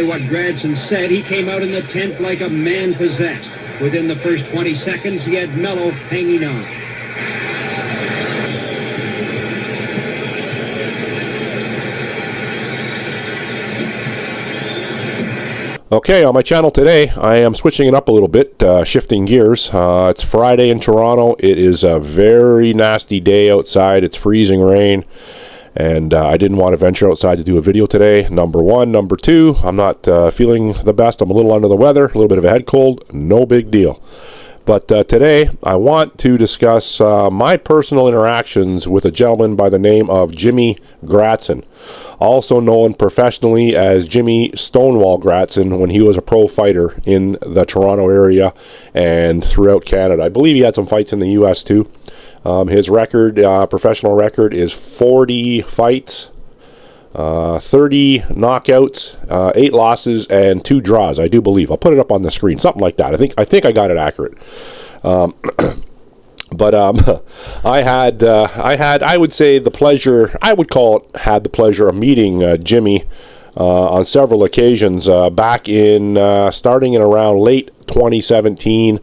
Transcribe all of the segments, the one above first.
What Gradson said, he came out in the 10th like a man possessed. Within the first 20 seconds, he had Mello hanging on. Okay, on my channel today, I am switching it up a little bit, shifting gears. It's Friday in Toronto. It is a very nasty day outside. It's freezing rain, and I didn't want to venture outside to do a video today. Number one. Number two, I'm not feeling the best. I'm a little under the weather, a little bit of a head cold. No big deal. But today, I want to discuss my personal interactions with a gentleman by the name of Jimmy Gradson, also known professionally as Jimmy Stonewall Gradson when he was a pro fighter in the Toronto area and throughout Canada. I believe he had some fights in the U.S. too. His record, professional record, is 40 fights, 30 knockouts, 8 losses, and 2 draws. I do believe. I'll put it up on the screen, something like that. I think I got it accurate. But I would say the pleasure. I would call it had the pleasure of meeting Jimmy on several occasions back in starting in around late 2017.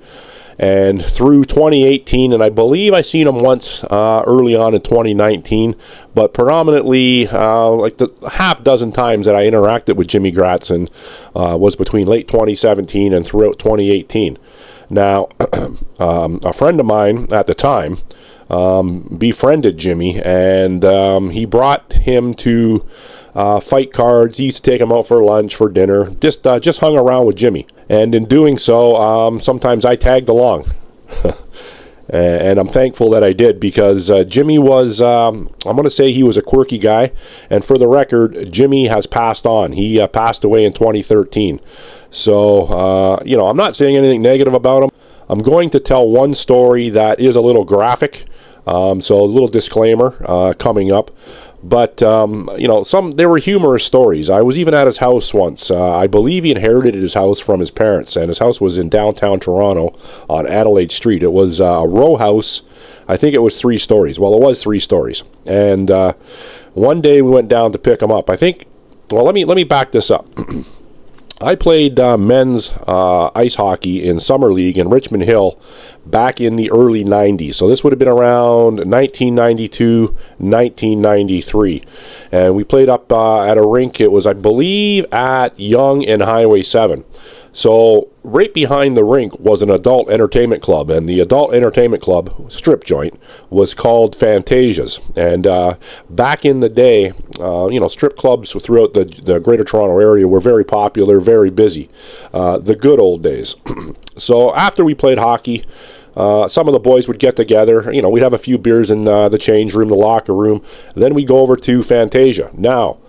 And through 2018, and I believe I seen him once early on in 2019, but predominantly like the half dozen times that I interacted with Jimmy Gradson was between late 2017 and throughout 2018. Now, a friend of mine at the time befriended Jimmy, and he brought him to fight cards. He used to take him out for lunch, for dinner, just hung around with Jimmy. And in doing so, sometimes I tagged along. And I'm thankful that I did, because Jimmy was, I'm going to say he was a quirky guy. And for the record, Jimmy has passed on. He passed away in 2013. So, you know, I'm not saying anything negative about him. I'm going to tell one story that is a little graphic. So a little disclaimer coming up. But, you know, there were humorous stories. I was even at his house once. I believe he inherited his house from his parents, and his house was in downtown Toronto on Adelaide Street. It was a row house. I think it was 3 stories. Well, it was 3 stories. And one day we went down to pick him up. I think, well, let me back this up. I played men's ice hockey in Summer League in Richmond Hill back in the early 90s. So this would have been around 1992, 1993. And we played up at a rink. It was, I believe, at Yonge and Highway 7. So right behind the rink was an adult entertainment club, and the adult entertainment club, strip joint, was called Fantasia's. And back in the day, you know, strip clubs throughout the Greater Toronto area were very popular, very busy. The good old days. So after we played hockey, some of the boys would get together. You know, we'd have a few beers in the change room, the locker room. Then we'd go over to Fantasia. Now,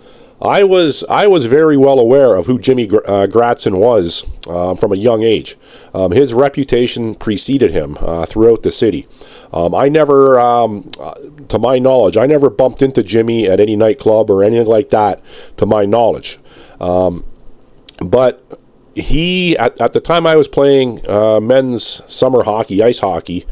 I was very well aware of who Jimmy Gradson was from a young age. His reputation preceded him throughout the city. I never, to my knowledge, I never bumped into Jimmy at any nightclub or anything like that, to my knowledge. But he, at the time I was playing men's summer hockey, ice hockey,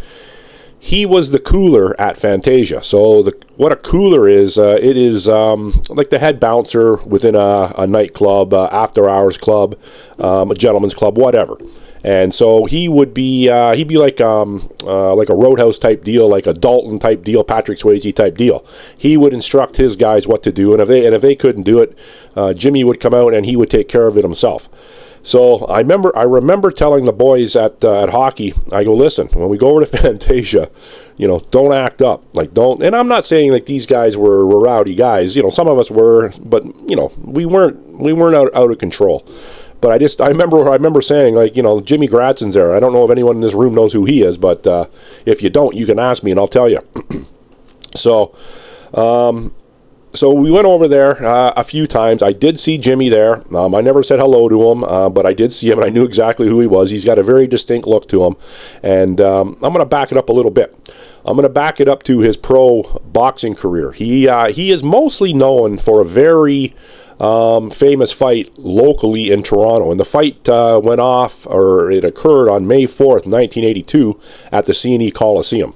he was the cooler at Fantasia. So what a cooler is, it is like the head bouncer within a nightclub, after hours club, a gentleman's club, whatever. And so he would be, he'd be like a Roadhouse type deal, like a Dalton type deal, Patrick Swayze type deal. He would instruct his guys what to do, and if they couldn't do it, Jimmy would come out and he would take care of it himself. So I remember telling the boys at hockey, I go, listen, when we go over to Fantasia, you know, don't act up, like don't. And I'm not saying like these guys were rowdy guys, you know, some of us were, but you know, we weren't out of control. But I remember saying, like, you know, Jimmy Gradson's there. I don't know if anyone in this room knows who he is, but if you don't, you can ask me and I'll tell you. So we went over there a few times. I did see Jimmy there. I never said hello to him, but I did see him, and I knew exactly who he was. He's got a very distinct look to him. And I'm going to back it up a little bit. I'm going to back it up to his pro boxing career. He is mostly known for a very famous fight locally in Toronto. And the fight went off, or it occurred on May 4th, 1982 at the C&E Coliseum.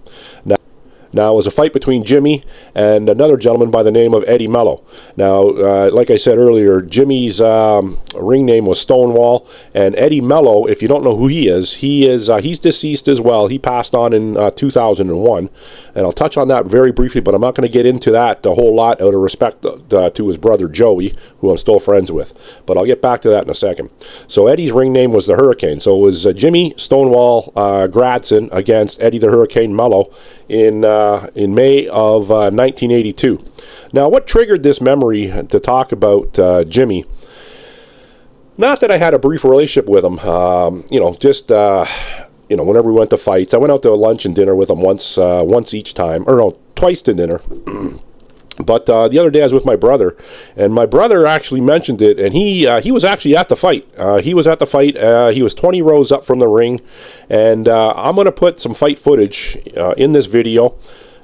Now, it was a fight between Jimmy and another gentleman by the name of Eddie Mello. Now, like I said earlier, Jimmy's ring name was Stonewall, and Eddie Mello, if you don't know who he's deceased as well. He passed on in 2001, and I'll touch on that very briefly, but I'm not going to get into that a whole lot out of respect to his brother Joey, who I'm still friends with. But I'll get back to that in a second. So Eddie's ring name was the Hurricane. So it was Jimmy Stonewall Gradson against Eddie the Hurricane Mello in May of 1982. Now, what triggered this memory to talk about Jimmy? Not that I had a brief relationship with him, whenever we went to fights. I went out to lunch and dinner with him once each time, or no, twice to dinner. But the other day I was with my brother, and my brother actually mentioned it, and he was actually at the fight. He was at the fight. He was 20 rows up from the ring, and I'm going to put some fight footage in this video.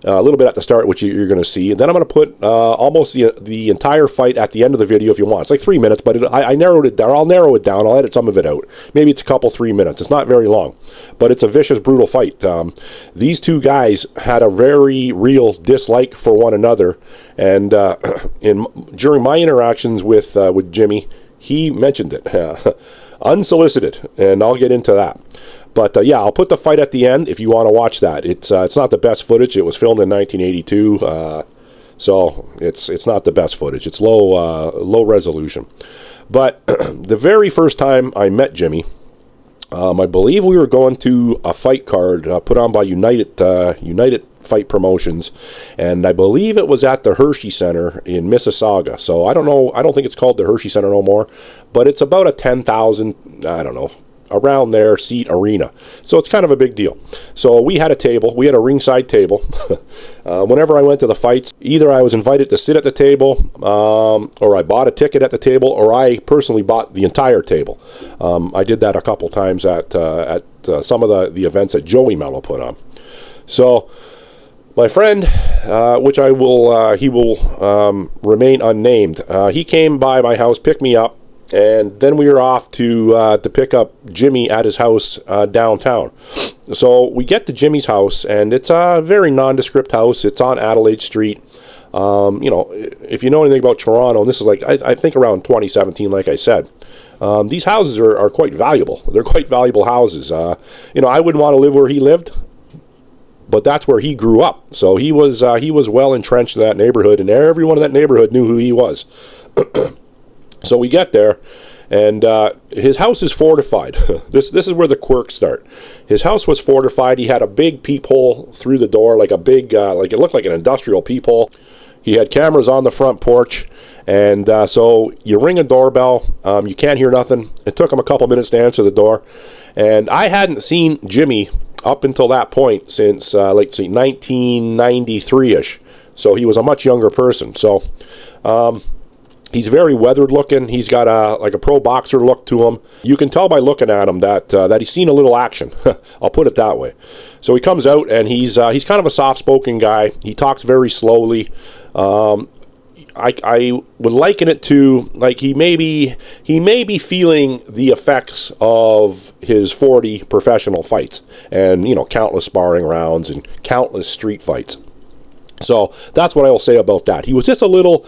A little bit at the start, which you're going to see, and then I'm going to put almost the entire fight at the end of the video if you want. It's like 3 minutes, but I narrowed it down. I'll narrow it down. I'll edit some of it out. Maybe it's a couple, 3 minutes. It's not very long, but it's a vicious, brutal fight. These two guys had a very real dislike for one another, and during my interactions with Jimmy, he mentioned it unsolicited, and I'll get into that. But yeah, I'll put the fight at the end if you want to watch that. It's not the best footage. It was filmed in 1982, so it's not the best footage. It's low resolution. But the very first time I met Jimmy, I believe we were going to a fight card put on by United Fight Promotions, and I believe it was at the Hershey Center in Mississauga. So I don't know. I don't think it's called the Hershey Center no more, but it's about a 10,000. I don't know. Around their seat arena. So it's kind of a big deal. So we had a table. We had a ringside table. Whenever I went to the fights, either I was invited to sit at the table, or I bought a ticket at the table, or I personally bought the entire table. I did that a couple times at some of the events that Joey Mello put on. So my friend, which he will remain unnamed, he came by my house, picked me up, and then we were off to pick up Jimmy at his house downtown. So we get to Jimmy's house, and it's a very nondescript house. It's on Adelaide Street. If you know anything about Toronto, and this is like, I think around 2017, like I said, these houses are quite valuable. They're quite valuable houses. I wouldn't want to live where he lived, but that's where he grew up. So he was well entrenched in that neighborhood, and everyone in that neighborhood knew who he was. So we get there, and his house is fortified. This is where the quirks start. His house was fortified. He had a big peephole through the door, like a big, like it looked like an industrial peephole. He had cameras on the front porch, and so you ring a doorbell, you can't hear nothing. It took him a couple minutes to answer the door, and I hadn't seen Jimmy up until that point since, 1993-ish. So he was a much younger person. So he's very weathered looking. He's got a pro boxer look to him. You can tell by looking at him that he's seen a little action. I'll put it that way. So he comes out, and he's kind of a soft-spoken guy. He talks very slowly. I would liken it to like he may be feeling the effects of his 40 professional fights and countless sparring rounds and countless street fights. So that's what I will say about that. He was just a little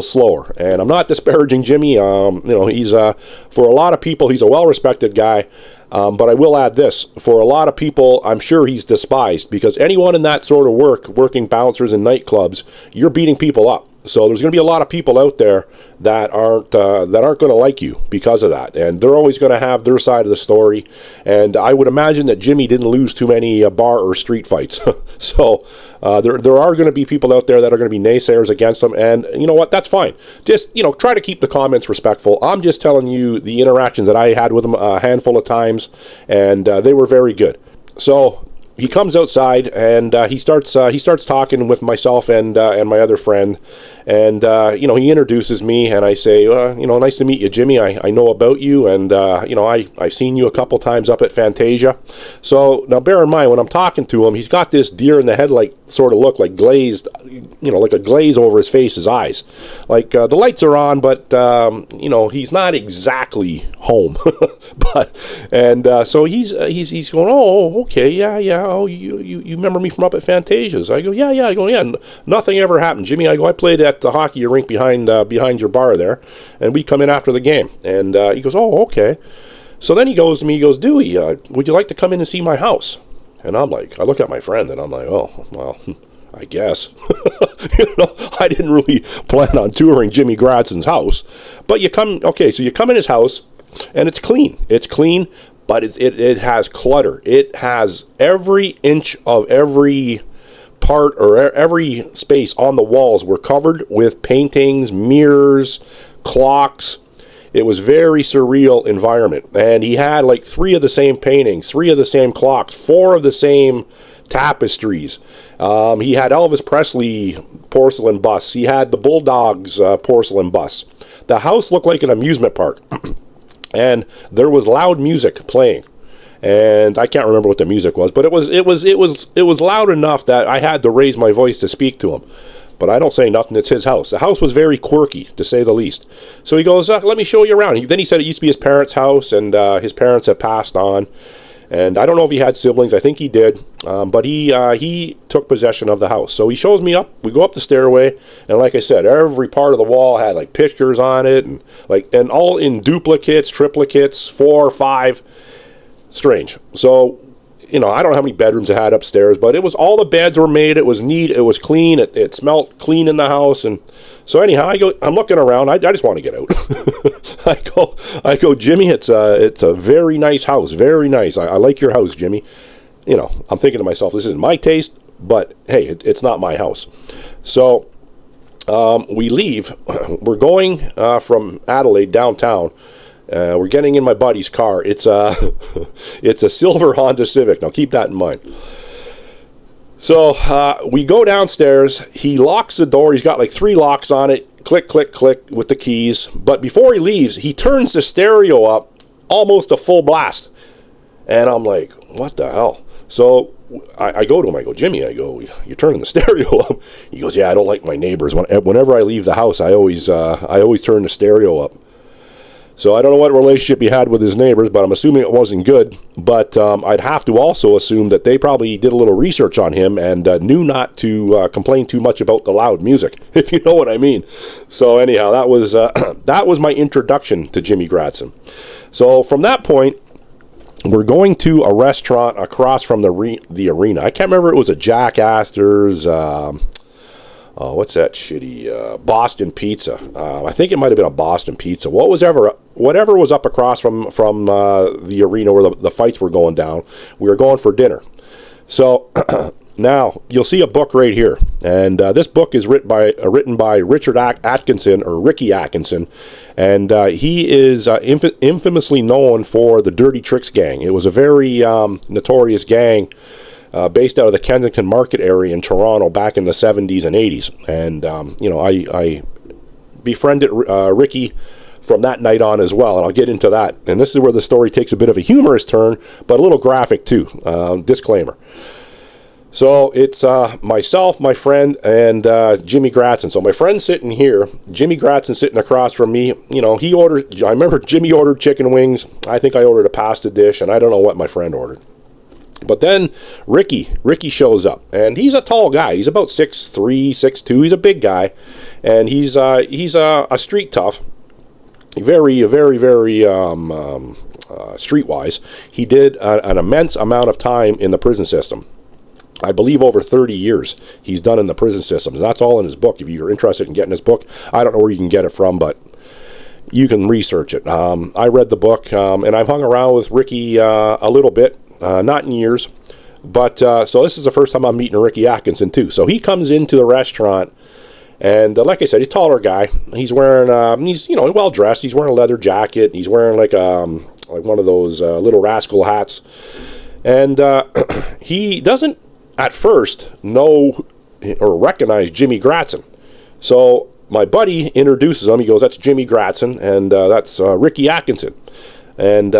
slower, and I'm not disparaging Jimmy. He's for a lot of people, he's a well-respected guy. But I will add this: for a lot of people, I'm sure he's despised, because anyone in that sort of working bouncers in nightclubs, you're beating people up. So there's going to be a lot of people out there that aren't going to like you because of that, and they're always going to have their side of the story. And I would imagine that Jimmy didn't lose too many bar or street fights. So there are going to be people out there that are going to be naysayers against him, and you know what? That's fine. Just try to keep the comments respectful. I'm just telling you the interactions that I had with him a handful of times, and they were very good. So he comes outside, and he starts talking with myself and my other friend, and he introduces me, and I say, nice to meet you, Jimmy. I know about you, and I've seen you a couple times up at Fantasia. So now bear in mind, when I'm talking to him, he's got this deer in the headlight sort of look, like glazed, like a glaze over his face, his eyes. Like the lights are on, but he's not exactly home. So he's going, oh, okay, yeah. Oh, you remember me from up at Fantasia's? I go, yeah. I go, yeah. Nothing ever happened, Jimmy. I go, I played at the hockey rink behind your bar there, and we come in after the game. And he goes, oh, okay. So then he goes to me, he goes, Dewey, would you like to come in and see my house? And I'm like, I look at my friend, and I'm like, oh, well, I guess. I didn't really plan on touring Jimmy Gradson's house. But you come in his house, and it's clean. It's clean, but it has clutter. It has every inch of every part or every space on the walls were covered with paintings, mirrors, clocks. It was very surreal environment. And he had like 3 of the same paintings, 3 of the same clocks, 4 of the same tapestries. He had Elvis Presley porcelain busts. He had the Bulldogs porcelain busts. The house looked like an amusement park. And there was loud music playing. And I can't remember what the music was, but it was loud enough that I had to raise my voice to speak to him. But I don't say nothing. It's his house. The house was very quirky, to say the least. So he goes, let me show you around. Then he said it used to be his parents' house, and his parents had passed on. And I don't know if he had siblings. I think he did. But he took possession of the house. So he shows me up. We go up the stairway, and like I said, every part of the wall had like pictures on it, and all in duplicates, triplicates, 4, 5. Strange. So, I don't know how many bedrooms it had upstairs, but it was, all the beds were made. It was neat. It was clean. It smelled clean in the house. And so anyhow, I'm looking around. I just want to get out. I go, Jimmy, it's a very nice house. Very nice. I like your house, Jimmy. I'm thinking to myself, this isn't my taste, but hey, it's not my house. So we leave. We're going from Adelaide downtown. We're getting in my buddy's car. It's a silver Honda Civic. Now keep that in mind. So we go downstairs. He locks the door. He's got like 3 locks on it. Click, click, click with the keys. But before he leaves, he turns the stereo up almost a full blast. And I'm like, what the hell? So I go to him. I go, Jimmy, you're turning the stereo up. He goes, yeah, I don't like my neighbors. Whenever I leave the house, I always turn the stereo up. So I don't know what relationship he had with his neighbors, but I'm assuming it wasn't good. But I'd have to also assume that they probably did a little research on him and knew not to complain too much about the loud music, if you know what I mean. So anyhow, that was my introduction to Jimmy Gradson. So from that point, we're going to a restaurant across from the arena. I can't remember, it was a Jack Astor's. What's that shitty Boston Pizza? I think it might have been a Boston Pizza. Whatever was up across from the arena where the fights were going down. We were going for dinner. So now you'll see a book right here, and this book is written by Richard Atkinson, or Ricky Atkinson, and he is infamously known for the Dirty Tricks Gang. It was a very notorious gang. Based out of the Kensington Market area in Toronto back in the 70s and 80s. And, I befriended Ricky from that night on as well, and I'll get into that. And this is where the story takes a bit of a humorous turn, but a little graphic too. Disclaimer. So it's myself, my friend, and Jimmy Gradson. So my friend's sitting here, Jimmy Gradson sitting across from me. I remember Jimmy ordered chicken wings. I think I ordered a pasta dish, and I don't know what my friend ordered. But then Ricky shows up, and he's a tall guy. He's about 6'3", 6'2". He's a big guy, and he's a street tough. Very, very, very streetwise. He did an immense amount of time in the prison system. I believe over 30 years he's done in the prison systems. That's all in his book. If you're interested in getting his book, I don't know where you can get it from, but you can research it. I read the book, and I've hung around with Ricky a little bit. Not in years, but so this is the first time I'm meeting Ricky Atkinson too. So he comes into the restaurant, and like I said, he's a taller guy. He's wearing, he's well dressed. He's wearing a leather jacket. He's wearing like one of those little rascal hats, and he doesn't at first know or recognize Jimmy Gradson. So my buddy introduces him. He goes, "That's Jimmy Gradson, and that's Ricky Atkinson." And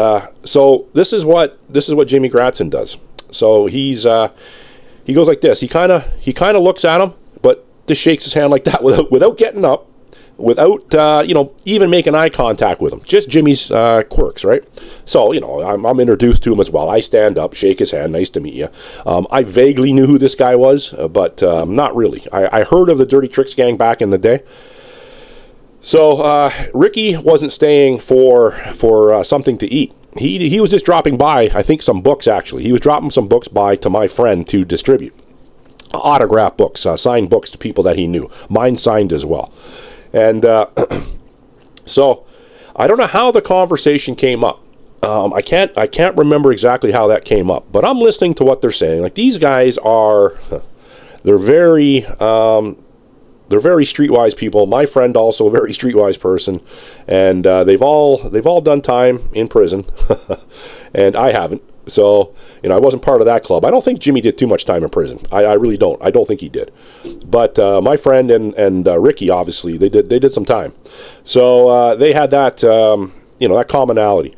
so this is what Jimmy Gradson does. So he goes like this. He kind of looks at him, but just shakes his hand like that without getting up. without, even making eye contact with him. Just Jimmy's quirks, right? So, I'm introduced to him as well. I stand up, shake his hand, nice to meet you. I vaguely knew who this guy was, but not really. I heard of the Dirty Tricks gang back in the day. So Ricky wasn't staying for something to eat. He was just dropping by, I think some books actually. He was dropping some books by to my friend to distribute. Autograph books, signed books to people that he knew. Mine signed as well. And so I don't know how the conversation came up. I can't remember exactly how that came up, but I'm listening to what they're saying. Like, these guys are, they're very streetwise people. My friend also a very streetwise person, and they've all done time in prison, and I haven't. So, I wasn't part of that club. I don't think Jimmy did too much time in prison. I really don't. I don't think he did. But my friend and Ricky, obviously, they did some time. So they had that that commonality.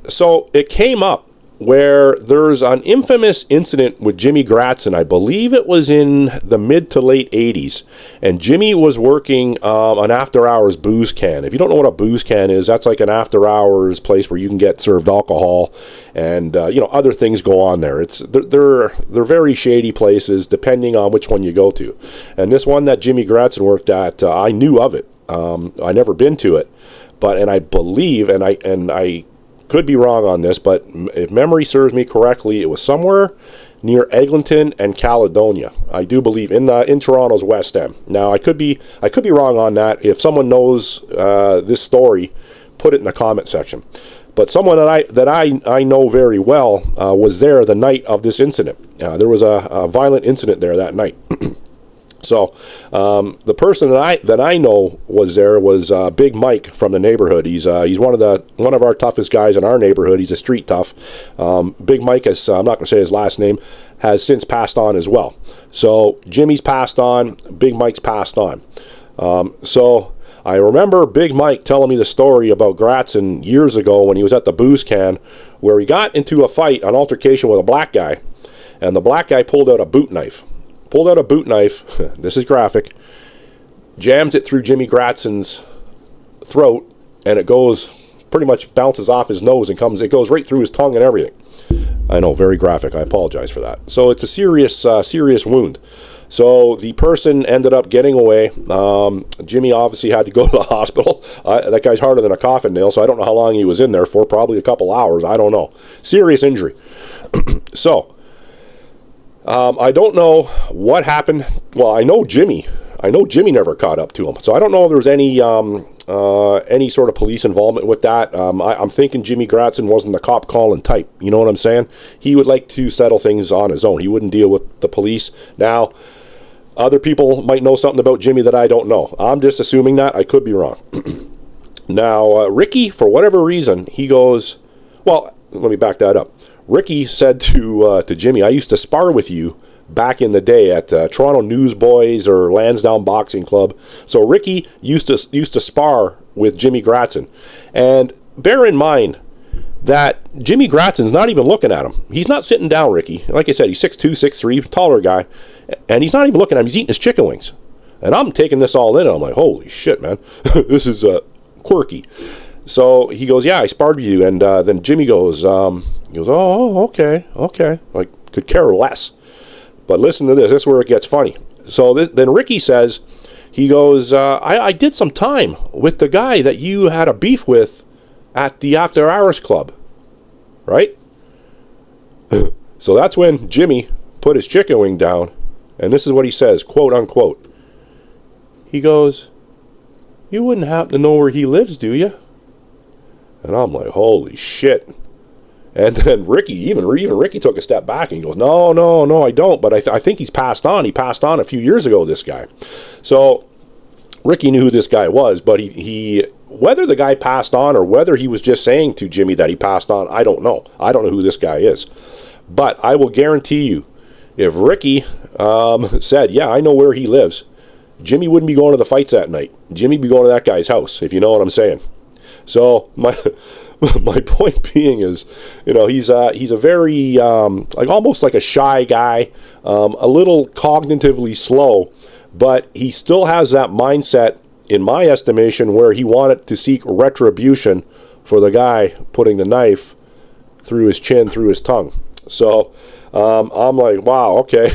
So it came up where there's an infamous incident with Jimmy Gradson. I believe it was in the mid to late 80s, and Jimmy was working an after-hours booze can. If you don't know what a booze can is, that's like an after-hours place where you can get served alcohol, and other things go on there. They're very shady places, depending on which one you go to. And this one that Jimmy Gradson worked at, I knew of it. I never been to it, and I believe, and I could be wrong on this, but if memory serves me correctly, it was somewhere near Eglinton and Caledonia. I do believe in Toronto's West End. Now I could be wrong on that. If someone knows this story, put it in the comment section. But someone that I know very well was there the night of this incident. There was a violent incident there that night. So the person that I know was there was Big Mike from the neighborhood. He's one of our toughest guys in our neighborhood. He's a street tough. Big Mike has, I'm not going to say his last name, has since passed on as well. So Jimmy's passed on, Big Mike's passed on. So I remember Big Mike telling me the story about Gradson years ago when he was at the booze can, where he got into a fight, an altercation with a black guy, and the black guy pulled out a boot knife. This is graphic, jams it through Jimmy Gradson's throat, and it pretty much bounces off his nose and it goes right through his tongue and everything. I know, very graphic. I apologize for that. So it's a serious wound. So the person ended up getting away. Jimmy obviously had to go to the hospital. That guy's harder than a coffin nail, so I don't know how long he was in there for, probably a couple hours. I don't know. Serious injury. So I don't know what happened. Well, I know Jimmy never caught up to him. So I don't know if there was any sort of police involvement with that. I'm thinking Jimmy Gradson wasn't the cop calling type. You know what I'm saying? He would like to settle things on his own. He wouldn't deal with the police. Now, other people might know something about Jimmy that I don't know. I'm just assuming that. I could be wrong. Now, Ricky, for whatever reason, he goes, well, let me back that up. Ricky said to Jimmy, I used to spar with you back in the day at Toronto Newsboys or Lansdowne Boxing Club. So Ricky used to spar with Jimmy Gradson. And bear in mind that Jimmy Gradson's not even looking at him. He's not sitting down, Ricky. Like I said, he's 6'2", 6'3", taller guy. And he's not even looking at him. He's eating his chicken wings. And I'm taking this all in, and I'm like, holy shit, man. This is quirky. So he goes, yeah, I sparred with you. And then Jimmy goes, oh, okay. Like, could care less. But listen to this. This is where it gets funny. So then Ricky says, he goes, I did some time with the guy that you had a beef with at the After Hours Club. Right? So that's when Jimmy put his chicken wing down. And this is what he says, quote unquote. He goes, you wouldn't happen to know where he lives, do you? And I'm like, holy shit. And then Ricky, even Ricky took a step back and he goes, no, I don't. But I think he's passed on. He passed on a few years ago, this guy. So Ricky knew who this guy was, but he whether the guy passed on or whether he was just saying to Jimmy that he passed on, I don't know. I don't know who this guy is. But I will guarantee you, if Ricky said, yeah, I know where he lives, Jimmy wouldn't be going to the fights that night. Jimmy'd be going to that guy's house, if you know what I'm saying. So my point being is, he's a very like almost like a shy guy, a little cognitively slow, but he still has that mindset in my estimation, where he wanted to seek retribution for the guy putting the knife through his chin, through his tongue. So I'm like, wow, okay.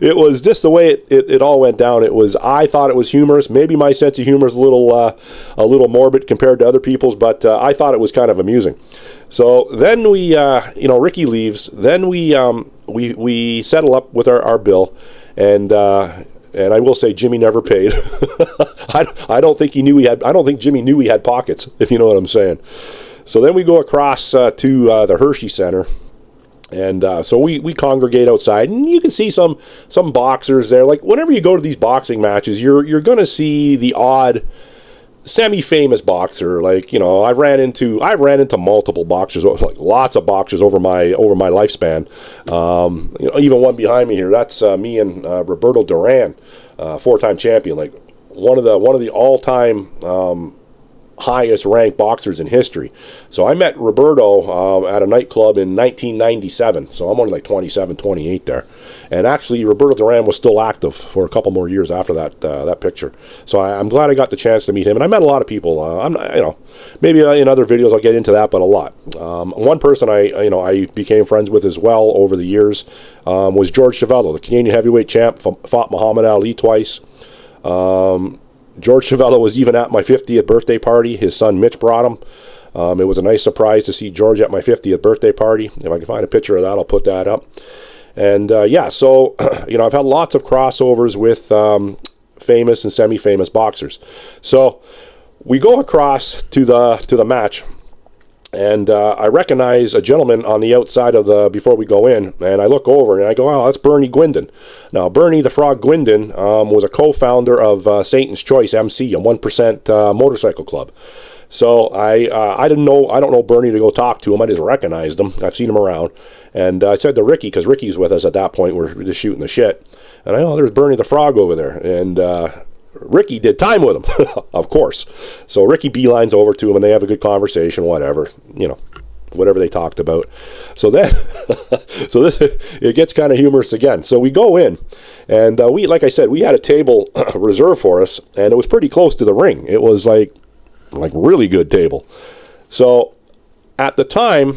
it was just the way it all went down. I thought it was humorous. Maybe my sense of humor is a little morbid compared to other people's, but I thought it was kind of amusing. So then we, Ricky leaves. Then we settle up with our bill, and I will say Jimmy never paid. I don't think Jimmy knew he had pockets, if you know what I'm saying. So then we go across to the Hershey Center, and so we congregate outside, and you can see some boxers there. Like whenever you go to these boxing matches, you're going to see the odd semi-famous boxer. Like, I've ran into multiple boxers, like lots of boxers over my lifespan. Even one behind me here. That's me and Roberto Duran, 4-time champion, like one of the all-time highest ranked boxers in history. So I met Roberto at a nightclub in 1997. So I'm only like 27, 28 there. And actually, Roberto Duran was still active for a couple more years after that picture. So I'm glad I got the chance to meet him. And I met a lot of people. Maybe in other videos I'll get into that, but a lot. One person I became friends with as well over the years was George Chavello, the Canadian heavyweight champ, fought Muhammad Ali twice. George Chavello was even at my 50th birthday party. His son Mitch brought him. It was a nice surprise to see George at my 50th birthday party. If I can find a picture of that, I'll put that up. And so I've had lots of crossovers with famous and semi-famous boxers. So we go across to the match, and I recognize a gentleman on the outside before we go in, and I look over and I go, oh, that's Bernie Gwindon. Now, Bernie the Frog Gwindon was a co-founder of Satan's Choice MC, a 1% motorcycle club. So I don't know Bernie to go talk to him. I just recognized him. I've seen him around. And I said to Ricky, because Ricky's with us at that point, we're just shooting the shit. And there's Bernie the Frog over there. And Ricky did time with him, of course. So Ricky beelines over to him, and they have a good conversation, whatever they talked about. So then, it gets kind of humorous again. So we go in, and like I said, we had a table reserved for us, and it was pretty close to the ring. It was like really good table. So at the time,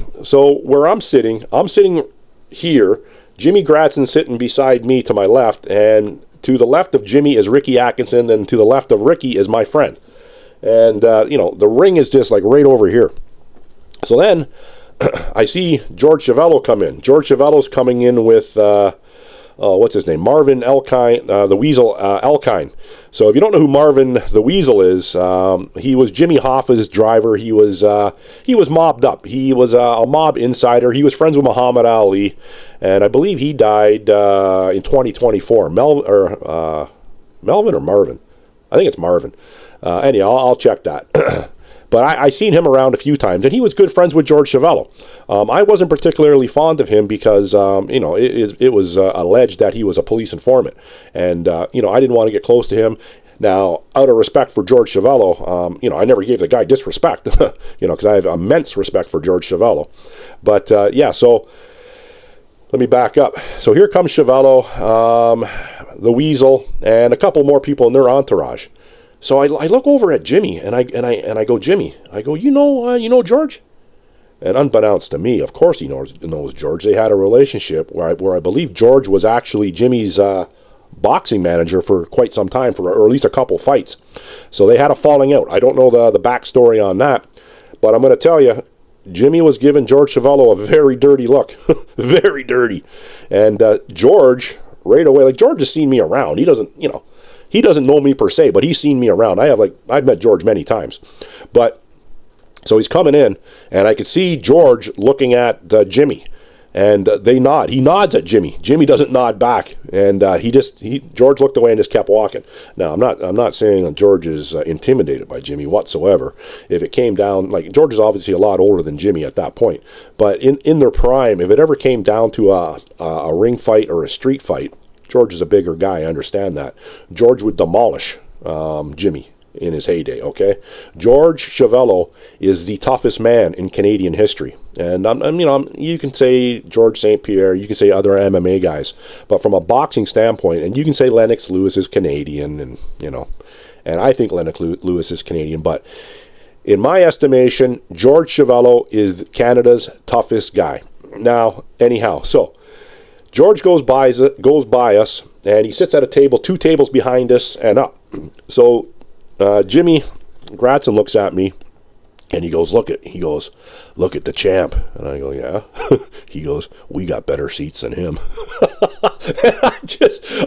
where I'm sitting here. Jimmy Gradson sitting beside me to my left, and to the left of Jimmy is Ricky Atkinson, and to the left of Ricky is my friend. And, the ring is just like right over here. So then I see George Chavello come in. George Chavello's coming in with, what's his name? Marvin Elkine, the Weasel Elkine. So if you don't know who Marvin the Weasel is, he was Jimmy Hoffa's driver. He was mobbed up. He was a mob insider. He was friends with Muhammad Ali, and I believe he died in 2024. Melvin or Marvin? I think it's Marvin. Anyhow, I'll check that. But I seen him around a few times, and he was good friends with George Chavello. I wasn't particularly fond of him because, it was alleged that he was a police informant. And, I didn't want to get close to him. Now, out of respect for George Chavello, I never gave the guy disrespect, because I have immense respect for George Chavello. But, so let me back up. So here comes Chavello, the Weasel, and a couple more people in their entourage. So I look over at Jimmy, and I go, Jimmy, you know George? And unbeknownst to me, of course he knows George. They had a relationship where I believe George was actually Jimmy's boxing manager for quite some time, or at least a couple fights. So they had a falling out. I don't know the backstory on that, but I'm going to tell you, Jimmy was giving George Chavello a very dirty look, very dirty. And George, right away, like George has seen me around. He doesn't know me per se, but he's seen me around. I've met George many times. But so he's coming in, and I could see George looking at Jimmy, and they nod. He nods at Jimmy. Jimmy doesn't nod back, and George looked away and just kept walking. Now I'm not saying that George is intimidated by Jimmy whatsoever. If it came down, like George is obviously a lot older than Jimmy at that point, but in their prime, if it ever came down to a ring fight or a street fight, George is a bigger guy, I understand that. George would demolish Jimmy in his heyday, okay? George Chavello is the toughest man in Canadian history. And, you can say George St. Pierre, you can say other MMA guys, but from a boxing standpoint, and you can say Lennox Lewis is Canadian, and, and I think Lennox Lewis is Canadian, but in my estimation, George Chavello is Canada's toughest guy. Now, anyhow, so George goes by us, and he sits at a table 2 tables behind us and up. So Jimmy Gradson looks at me, and he goes, look at the champ. And I go, yeah. He goes, we got better seats than him. And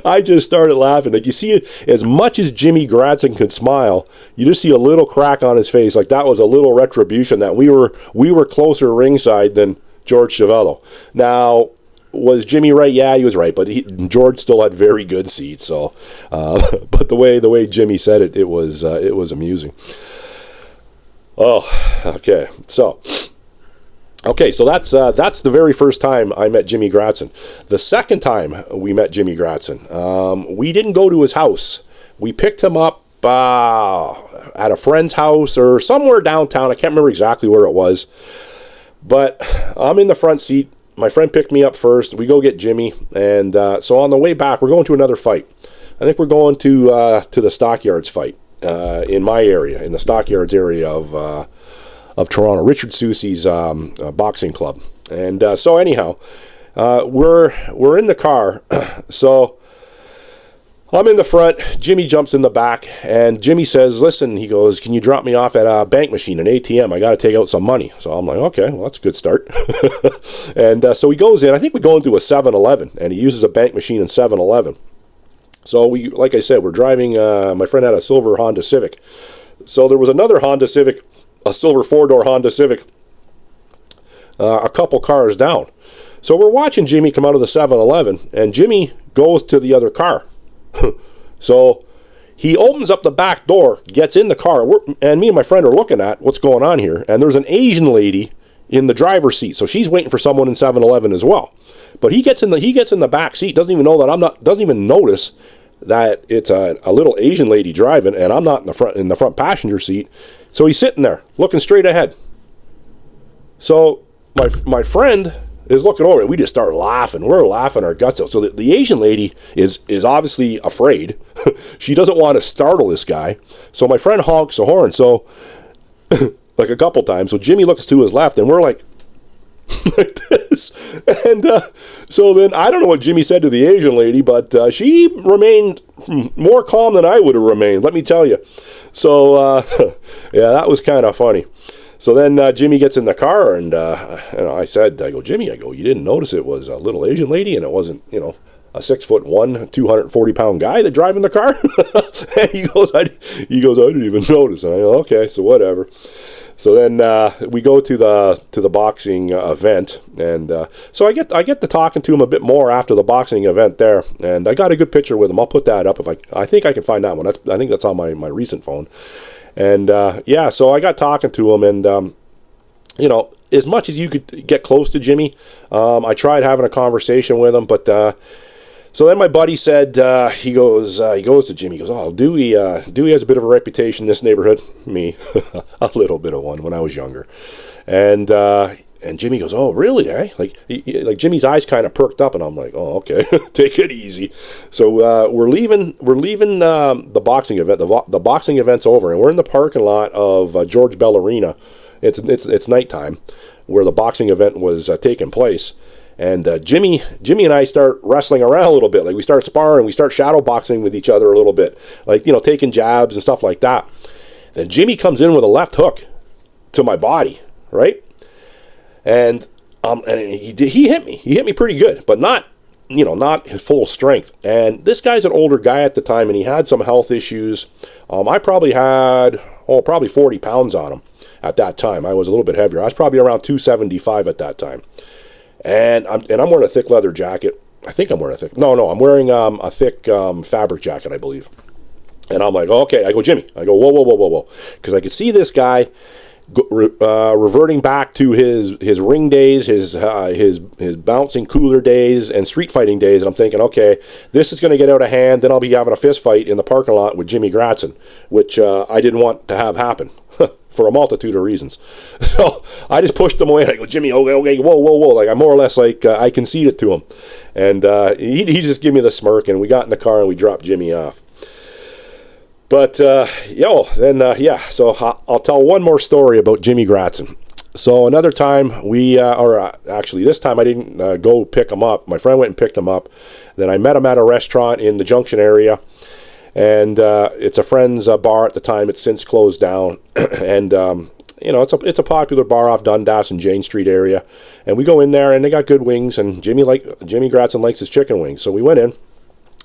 I just started laughing. Like, you see, as much as Jimmy Gradson could smile, you just see a little crack on his face. Like, that was a little retribution that we were closer ringside than George Chavello. Now, was Jimmy right? Yeah, he was right. But George still had very good seats. So, but the way Jimmy said it, it was amusing. Oh, okay. So that's the very first time I met Jimmy Gradson. The second time we met Jimmy Gradson, we didn't go to his house. We picked him up at a friend's house or somewhere downtown. I can't remember exactly where it was. But I'm in the front seat. My friend picked me up first. We go get Jimmy, and so on the way back, we're going to another fight. I think we're going to the Stockyards fight. In my area, in the Stockyards area of Toronto, Richard Soucy's boxing club. And so anyhow, we're in the car. So I'm in the front, Jimmy jumps in the back, and Jimmy says, listen, he goes, can you drop me off at a bank machine, an ATM? I got to take out some money. So I'm like, okay, well, that's a good start. And so he goes in, I think we go into a 7-Eleven, and he uses a bank machine in 7-Eleven. So we, like I said, we're driving, my friend had a silver Honda Civic. So there was another Honda Civic, a silver 4-door Honda Civic, a couple cars down. So we're watching Jimmy come out of the 7-Eleven, and Jimmy goes to the other car. So he opens up the back door, gets in the car, and me and my friend are looking at what's going on here, and there's an Asian lady in the driver's seat. So she's waiting for someone in 7-Eleven as well. But he gets in the back seat, doesn't even know that doesn't even notice that it's a little Asian lady driving, and I'm not in the front passenger seat. So he's sitting there looking straight ahead. So my friend is looking over, and we just start laughing. We're laughing our guts out. So the Asian lady is obviously afraid. She doesn't want to startle this guy. So my friend honks a horn. So like a couple times. So Jimmy looks to his left, and we're like this. And so then I don't know what Jimmy said to the Asian lady, but she remained more calm than I would have remained, let me tell you. So yeah, that was kind of funny. So then Jimmy gets in the car, and I go, Jimmy, you didn't notice it was a little Asian lady, and it wasn't, a 6'1", 240-pound guy that driving the car? And he goes, I didn't even notice. And I go, okay, so whatever. So then we go to the boxing event, and so I get to talking to him a bit more after the boxing event there, and I got a good picture with him. I'll put that up if I think I can find that one. I think that's on my recent phone, and yeah. So I got talking to him, and as much as you could get close to Jimmy, I tried having a conversation with him, but. So then my buddy said, he goes to Jimmy, he goes, oh, Dewey has a bit of a reputation in this neighborhood. Me, a little bit of one when I was younger. And Jimmy goes, oh, really, eh? Like Jimmy's eyes kind of perked up, and I'm like, oh, okay, take it easy. So we're leaving the boxing event. The boxing event's over, and we're in the parking lot of George Bell Arena. It's nighttime, where the boxing event was taking place. And Jimmy and I start wrestling around a little bit. Like, we start sparring, we start shadow boxing with each other a little bit. Like, taking jabs and stuff like that. Then Jimmy comes in with a left hook to my body, right? And he hit me. He hit me pretty good, but not his full strength. And this guy's an older guy at the time, and he had some health issues. I probably had, probably 40 pounds on him at that time. I was a little bit heavier. I was probably around 275 at that time. And I'm wearing a thick leather jacket. I think I'm wearing a thick... No, I'm wearing a thick fabric jacket, I believe. And I'm like, okay. I go, Jimmy. I go, whoa. Because I could see this guy reverting back to his ring days, his bouncing cooler days, and street fighting days. And I'm thinking, okay, this is going to get out of hand. Then I'll be having a fist fight in the parking lot with Jimmy Gradson, which I didn't want to have happen. For a multitude of reasons. So I just pushed him away. I go, Jimmy, okay, whoa. Like, I more or less, I conceded to him. And he just gave me the smirk, and we got in the car and we dropped Jimmy off. But, yeah, so I'll tell one more story about Jimmy Gradson. So another time actually this time I didn't go pick him up. My friend went and picked him up. Then I met him at a restaurant in the Junction area. And it's a friend's bar at the time. It's since closed down. And, it's a popular bar off Dundas and Jane Street area. And we go in there and they got good wings. And Jimmy Gradson likes his chicken wings. So we went in.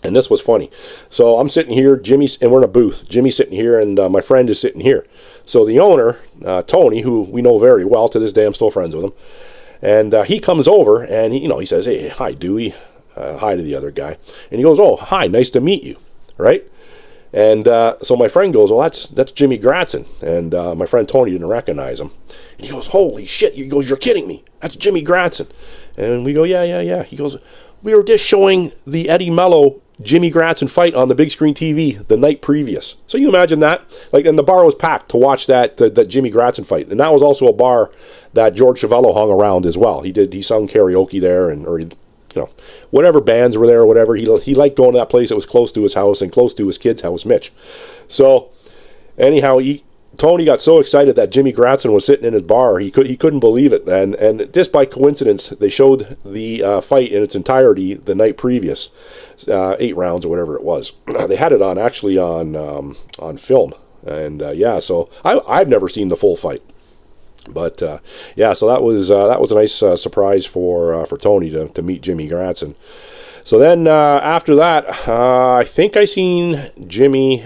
And this was funny. So I'm sitting here, and we're in a booth. Jimmy's sitting here, and my friend is sitting here. So the owner, Tony, who we know very well, to this day I'm still friends with him, and he comes over, and he says, "Hey, hi, Dewey," hi to the other guy. And he goes, "Oh, hi, nice to meet you," right? And so my friend goes, "Well, that's Jimmy Gradson," and my friend Tony didn't recognize him. And he goes, "Holy shit," he goes, "You're kidding me. That's Jimmy Gradson." And we go, yeah. He goes, "We were just showing the Eddie Mello Jimmy Gradson fight on the big screen TV the night previous." So you imagine that, and the bar was packed to watch that Jimmy Gradson fight, and that was also a bar that George Chavello hung around as well. He sung karaoke there, whatever bands were there or whatever. He liked going to that place that was close to his house and close to his kid's house, Mitch. So anyhow, Tony got so excited that Jimmy Gradson was sitting in his bar, he couldn't believe it, and just by coincidence, they showed the fight in its entirety the night previous, 8 rounds or whatever it was. They had it on film, and so I've never seen the full fight, but so that was a nice surprise for Tony to meet Jimmy Gradson. So then after that, I think I seen Jimmy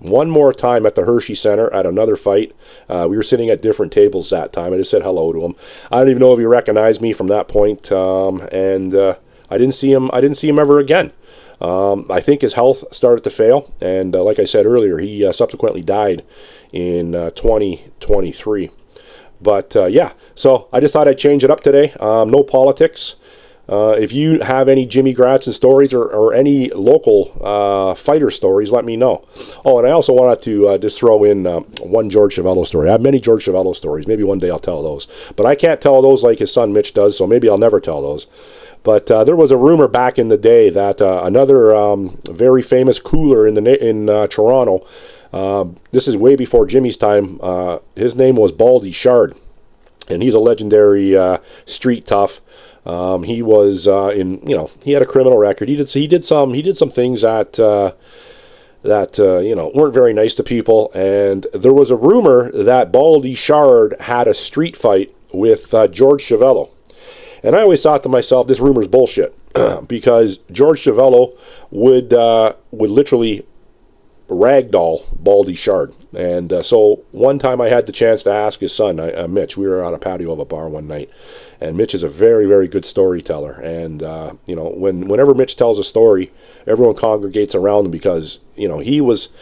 one more time at the Hershey Center at another fight. We were sitting at different tables that time. I just said hello to him. I don't even know if he recognized me from that point. And I didn't see him ever again. I think his health started to fail, and like I said earlier, he subsequently died in 2023. But so I just thought I'd change it up today. No politics. If you have any Jimmy Gradson stories or any local fighter stories, let me know. Oh, and I also wanted to just throw in one George Chavello story. I have many George Chavello stories. Maybe one day I'll tell those. But I can't tell those like his son Mitch does, so maybe I'll never tell those. But there was a rumor back in the day that another very famous cooler in Toronto, this is way before Jimmy's time, his name was Baldy Shard. And he's a legendary street tough. He was he had a criminal record. He did some things that weren't very nice to people. And there was a rumor that Baldy Shard had a street fight with George Chavello. And I always thought to myself, this rumor's bullshit, because George Chavello would literally ragdoll Baldy Shard. And so one time I had the chance to ask his son, Mitch. We were on a patio of a bar one night, and Mitch is a very, very good storyteller. And whenever Mitch tells a story, everyone congregates around him, because he was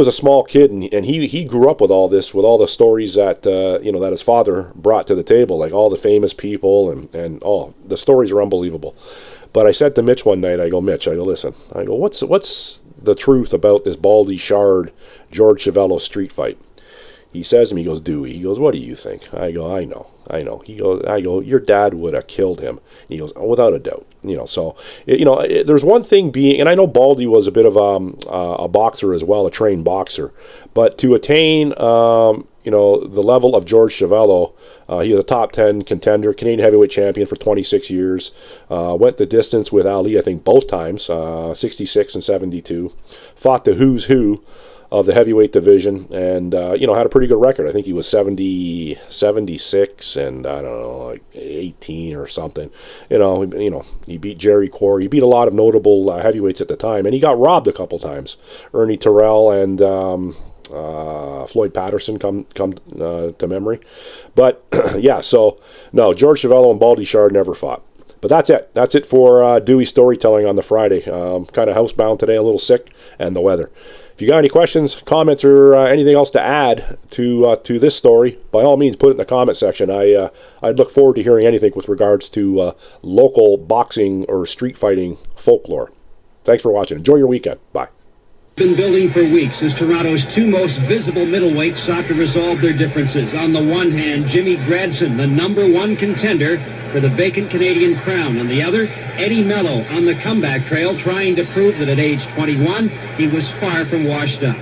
a small kid, and he grew up with all this, with all the stories that that his father brought to the table, like all the famous people, and the stories are unbelievable. But I said to Mitch one night, I go, Mitch, listen, what's the truth about this Baldy Shard George Chavello street fight? He says to me, he goes, Dewey, he goes, what do you think? I go, I know. I go, your dad would have killed him. He goes, oh, without a doubt. There's one thing being, and I know Baldy was a bit of a boxer as well, a trained boxer, but to attain, the level of George Chavello, he was a top 10 contender, Canadian heavyweight champion for 26 years, went the distance with Ali, I think both times, 66 and 72, fought the who's who of the heavyweight division, and had a pretty good record. I think he was 76 and I don't know, like 18 or something. He beat Jerry Corr. He beat a lot of notable heavyweights at the time, and he got robbed a couple times. Ernie Terrell and Floyd Patterson come to memory. But so no, George Chavello and Baldy Shard never fought. But that's it. That's it for Dewey's storytelling on the Friday. Kind of housebound today, a little sick, and the weather. If you got any questions, comments, or anything else to add to this story, by all means, put it in the comment section. I'd look forward to hearing anything with regards to local boxing or street fighting folklore. Thanks for watching. Enjoy your weekend. Bye. Been building for weeks as Toronto's two most visible middleweights sought to resolve their differences. On the one hand, Jimmy Gradson, the #1 contender for for the vacant Canadian crown. On the other, Eddie Mello on the comeback trail, trying to prove that at age 21, he was far from washed up.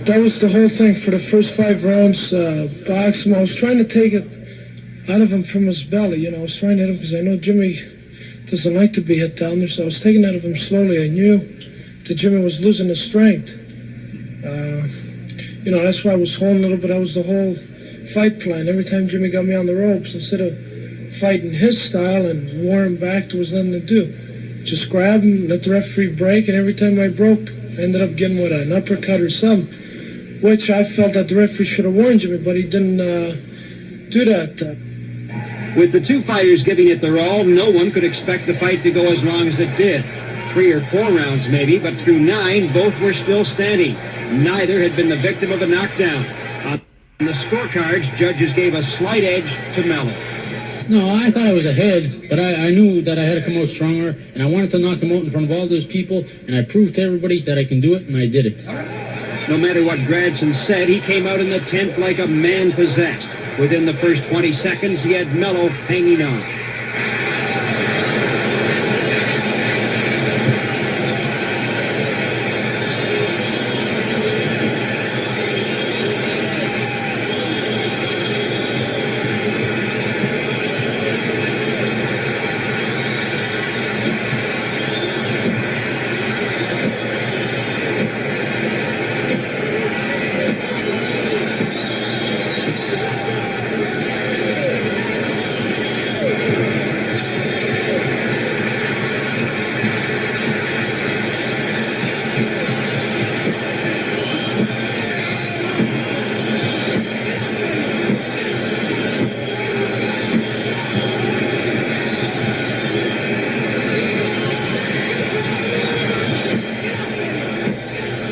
That was the whole thing for the first 5 rounds. Boxing, I was trying to take it out of him from his belly. I was trying to hit him because I know Jimmy doesn't like to be hit down there, so I was taking it out of him slowly. I knew that Jimmy was losing his strength. That's why I was holding a little bit. That was the whole fight plan. Every time Jimmy got me on the ropes, instead of fighting his style and wore him back, there was nothing to do. Just grab him, let the referee break, and every time I broke, I ended up getting with an uppercut or something, which I felt that the referee should have warned Jimmy, but he didn't do that. With the two fighters giving it their all, no one could expect the fight to go as long as it did. 3 or 4 rounds maybe, but through 9, both were still standing. Neither had been the victim of a knockdown. On the scorecards, judges gave a slight edge to Mello. No, I thought I was ahead, but I knew that I had to come out stronger, and I wanted to knock him out in front of all those people, and I proved to everybody that I can do it, and I did it. No matter what Gradson said, he came out in the 10th like a man possessed. Within the first 20 seconds, he had Mello hanging on.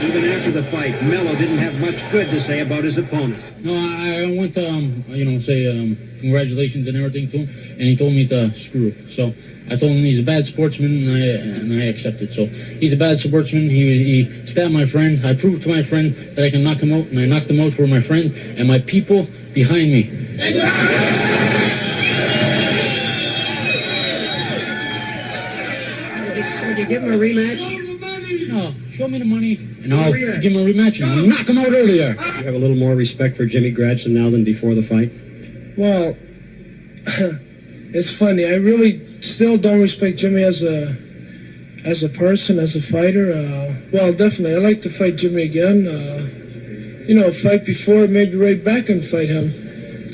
Even after the fight, Mello didn't have much good to say about his opponent. No, I went to, say congratulations and everything to him, and he told me to screw. So I told him he's a bad sportsman, and I accepted. So he's a bad sportsman. He stabbed my friend. I proved to my friend that I can knock him out, and I knocked him out for my friend and my people behind me. Did you give him a rematch? No, show me the money, and I'll give him a rematch, and I'll knock him out earlier. You have a little more respect for Jimmy Gradson now than before the fight? Well, it's funny. I really still don't respect Jimmy as a person, as a fighter. Well, definitely, I like to fight Jimmy again. Fight before, maybe right back and fight him.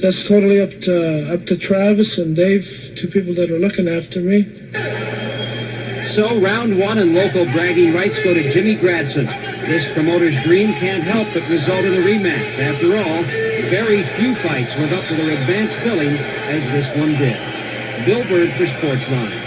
That's totally up to Travis and Dave, 2 people that are looking after me. So round 1 and local bragging rights go to Jimmy Gradson. This promoter's dream can't help but result in a rematch. After all, very few fights live up to their advanced billing as this one did. Bill Bird for Sportsline.